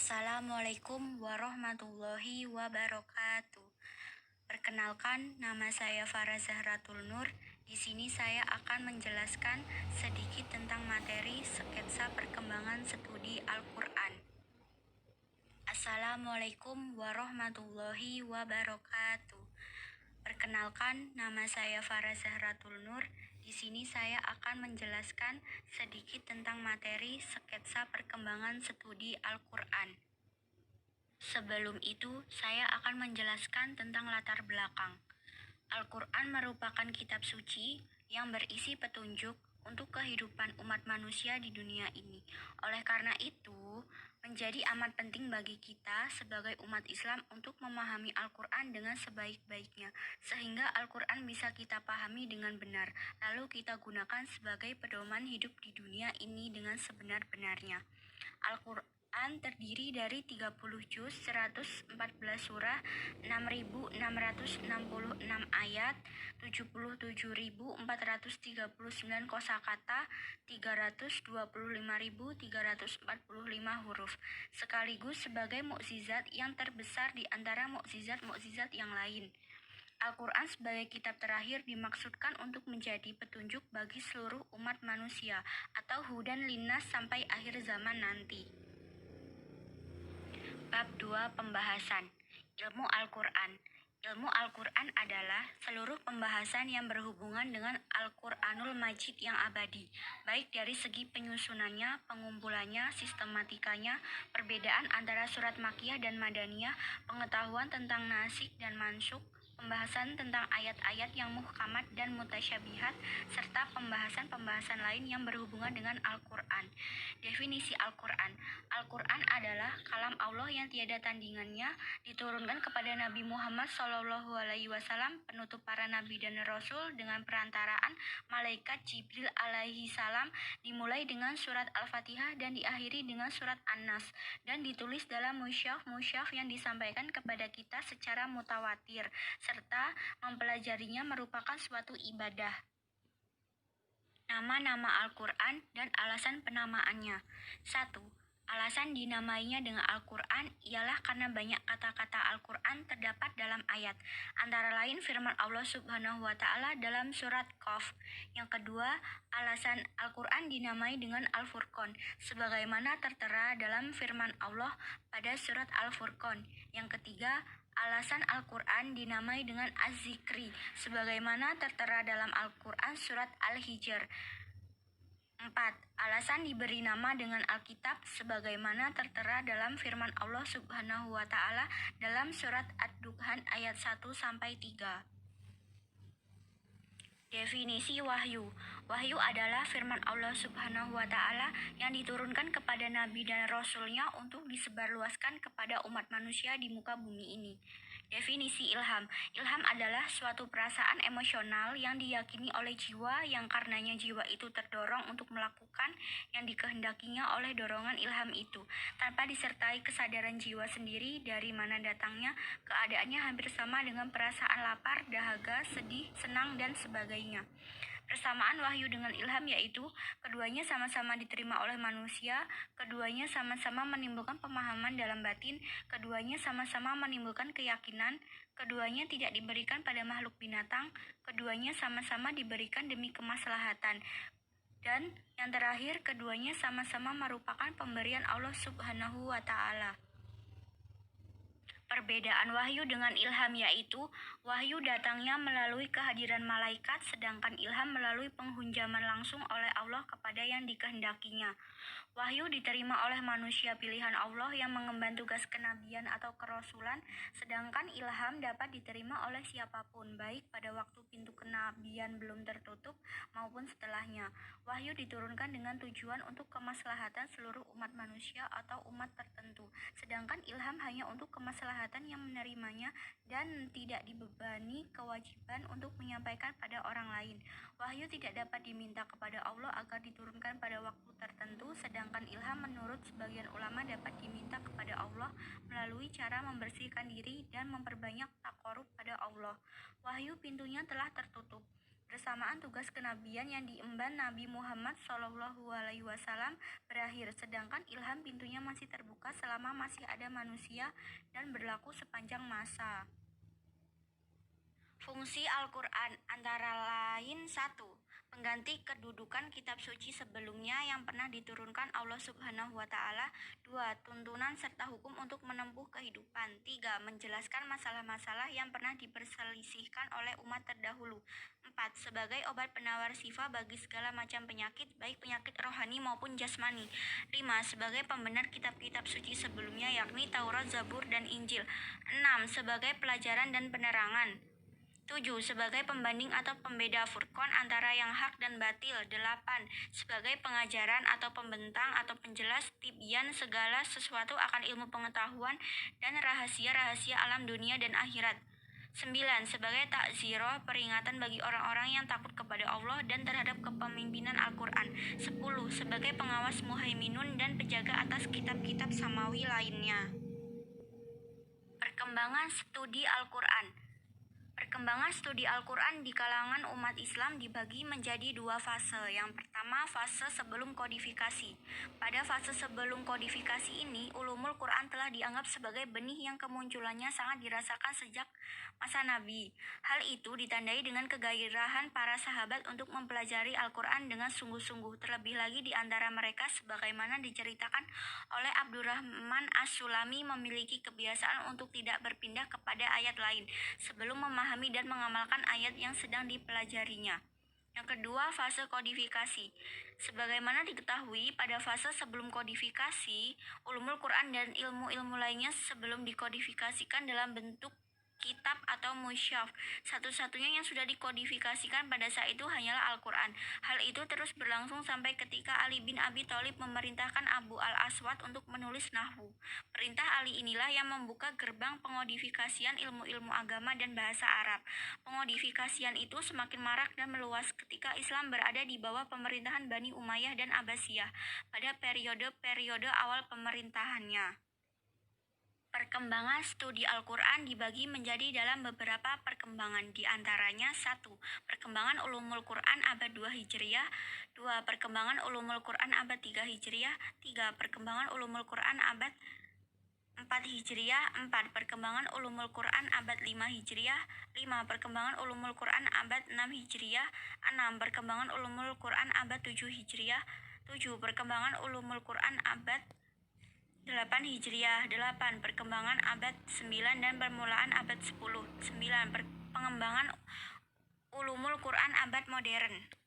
Assalamualaikum warahmatullahi wabarakatuh. Perkenalkan, nama saya Farah Zahratul Nur. Di sini saya akan menjelaskan sedikit tentang materi sketsa perkembangan studi Al-Quran. Assalamualaikum warahmatullahi wabarakatuh. Perkenalkan, nama saya Farah Zahratul Nur. Di sini saya akan menjelaskan sedikit tentang materi sketsa perkembangan studi Al-Quran. Sebelum itu, saya akan menjelaskan tentang latar belakang. Al-Quran merupakan kitab suci yang berisi petunjuk untuk kehidupan umat manusia di dunia ini. Oleh karena itu, menjadi amat penting bagi kita sebagai umat Islam untuk memahami Al-Quran dengan sebaik-baiknya, sehingga Al-Quran bisa kita pahami dengan benar, lalu kita gunakan sebagai pedoman hidup di dunia ini dengan sebenar-benarnya. Al-Quran terdiri dari 30 juz, 114 surah, 6.666 ayat, 77.439 kosakata, 325.345 huruf, sekaligus sebagai mukjizat yang terbesar di antara mukjizat-mukjizat yang lain. Al-Quran sebagai kitab terakhir dimaksudkan untuk menjadi petunjuk bagi seluruh umat manusia atau hudan linnas sampai akhir zaman nanti. Bab 2 Pembahasan Ilmu Al-Quran. Ilmu Al-Quran adalah seluruh pembahasan yang berhubungan dengan Al-Quranul Majid yang abadi, baik dari segi penyusunannya, pengumpulannya, sistematikanya, perbedaan antara surat Makkiyah dan Madaniyah, pengetahuan tentang nasikh dan mansukh, pembahasan tentang ayat-ayat yang muhkamat dan mutasyabihat, serta pembahasan-pembahasan lain yang berhubungan dengan Al-Quran. Definisi Al-Quran. Al-Quran adalah kalam Allah yang tiada tandingannya, diturunkan kepada Nabi Muhammad SAW, penutup para nabi dan rasul dengan perantaraan malaikat Jibril alaihi salam, dimulai dengan surat Al-Fatihah dan diakhiri dengan surat An-Nas, dan ditulis dalam mushaf yang disampaikan kepada kita secara mutawatir, serta mempelajarinya merupakan suatu ibadah. Nama-nama Al-Quran dan alasan penamaannya. 1. Alasan dinamainya dengan Al-Quran ialah karena banyak kata-kata Al-Quran terdapat dalam ayat, antara lain firman Allah Subhanahu wa Ta'ala dalam surat Qaf. Yang kedua, alasan Al-Quran dinamai dengan Al-Furqan, sebagaimana tertera dalam firman Allah pada surat Al-Furqan. Yang ketiga, alasan Al-Quran dinamai dengan Az-Zikri, sebagaimana tertera dalam Al-Quran surat Al-Hijr. 4. Alasan diberi nama dengan Alkitab, sebagaimana tertera dalam firman Allah Subhanahu wa Ta'ala dalam surat Ad-Dukhan ayat 1-3. Definisi wahyu. Wahyu adalah firman Allah Subhanahu wa Ta'ala yang diturunkan kepada nabi dan rasulnya untuk disebarluaskan kepada umat manusia di muka bumi ini. Definisi ilham. Ilham adalah suatu perasaan emosional yang diyakini oleh jiwa yang karenanya jiwa itu terdorong untuk melakukan yang dikehendakinya oleh dorongan ilham itu, tanpa disertai kesadaran jiwa sendiri dari mana datangnya. Keadaannya hampir sama dengan perasaan lapar, dahaga, sedih, senang, dan sebagainya. Persamaan wahyu dengan ilham yaitu keduanya sama-sama diterima oleh manusia, keduanya sama-sama menimbulkan pemahaman dalam batin, keduanya sama-sama menimbulkan keyakinan, keduanya tidak diberikan pada makhluk binatang, keduanya sama-sama diberikan demi kemaslahatan, dan yang terakhir keduanya sama-sama merupakan pemberian Allah Subhanahu wa Ta'ala. Perbedaan wahyu dengan ilham yaitu wahyu datangnya melalui kehadiran malaikat, sedangkan ilham melalui penghunjaman langsung oleh Allah kepada yang dikehendakinya. Wahyu diterima oleh manusia pilihan Allah yang mengemban tugas kenabian atau kerasulan, sedangkan ilham dapat diterima oleh siapapun, baik pada waktu pintu kenabian belum tertutup maupun setelahnya. Wahyu diturunkan dengan tujuan untuk kemaslahatan seluruh umat manusia atau umat tertentu, sedangkan ilham hanya untuk kemaslahatan yang menerimanya dan tidak dibebani kewajiban untuk menyampaikan pada orang lain. Wahyu tidak dapat diminta kepada Allah agar diturunkan pada waktu tertentu, sedangkan ilham menurut sebagian ulama dapat diminta kepada Allah melalui cara membersihkan diri dan memperbanyak taqarrub pada Allah. Wahyu pintunya telah tertutup. Bersamaan tugas kenabian yang diemban Nabi Muhammad SAW berakhir, sedangkan ilham pintunya masih terbuka selama masih ada manusia dan berlaku sepanjang masa. Fungsi Al-Quran antara lain: 1. Pengganti kedudukan kitab suci sebelumnya yang pernah diturunkan Allah Subhanahu wa Ta'ala. 2. Tuntunan serta hukum untuk menempuh kehidupan. 3. Menjelaskan masalah-masalah yang pernah diperselisihkan oleh umat terdahulu. 4. Sebagai obat penawar syifa bagi segala macam penyakit, baik penyakit rohani maupun jasmani. 5. Sebagai pembenar kitab-kitab suci sebelumnya, yakni Taurat, Zabur, dan Injil. 6. Sebagai pelajaran dan penerangan. 7. Sebagai pembanding atau pembeda furqan antara yang hak dan batil. 8. Sebagai pengajaran atau pembentang atau penjelas tibyan segala sesuatu akan ilmu pengetahuan dan rahasia-rahasia alam dunia dan akhirat. 9. Sebagai takziroh, peringatan bagi orang-orang yang takut kepada Allah dan terhadap kepemimpinan Al-Quran. 10. Sebagai pengawas muhaiminun dan penjaga atas kitab-kitab samawi lainnya. Perkembangan studi Al-Quran. Perkembangan studi Al-Quran di kalangan umat Islam dibagi menjadi dua fase. Yang pertama, fase sebelum kodifikasi. Pada fase sebelum kodifikasi ini, ulumul Quran telah dianggap sebagai benih yang kemunculannya sangat dirasakan sejak masa Nabi. Hal itu ditandai dengan kegairahan para sahabat untuk mempelajari Al-Quran dengan sungguh-sungguh. Terlebih lagi di antara mereka, sebagaimana diceritakan oleh Abdurrahman As-Sulami, memiliki kebiasaan untuk tidak berpindah kepada ayat lain sebelum memahami dan mengamalkan ayat yang sedang dipelajarinya. Yang kedua, fase kodifikasi. Sebagaimana diketahui, pada fase sebelum kodifikasi, ulumul Quran dan ilmu-ilmu lainnya sebelum dikodifikasikan dalam bentuk kitab atau mushaf. Satu-satunya yang sudah dikodifikasikan pada saat itu hanyalah Al-Quran. Hal itu terus berlangsung sampai ketika Ali bin Abi Thalib memerintahkan Abu al-Aswad untuk menulis nahwu. Perintah Ali inilah yang membuka gerbang pengodifikasian ilmu-ilmu agama dan bahasa Arab. Pengodifikasian itu semakin marak dan meluas ketika Islam berada di bawah pemerintahan Bani Umayyah dan Abbasiyah pada periode-periode awal pemerintahannya. Perkembangan studi Al-Quran dibagi menjadi dalam beberapa perkembangan, di antaranya: 1. Perkembangan ulumul Quran abad 2 Hijriah. 2. Perkembangan ulumul Quran abad 3 Hijriah. 3. Perkembangan ulumul Quran abad 4 Hijriah. 4. Perkembangan ulumul Quran abad 5 Hijriah. 5. Perkembangan ulumul Quran abad 6 Hijriah. 6. Perkembangan ulumul Quran abad 7 Hijriah. 7. Perkembangan ulumul Quran abad 8 Hijriah. 8. Perkembangan abad 9 dan permulaan abad 10. 9. Pengembangan ulumul Quran abad modern.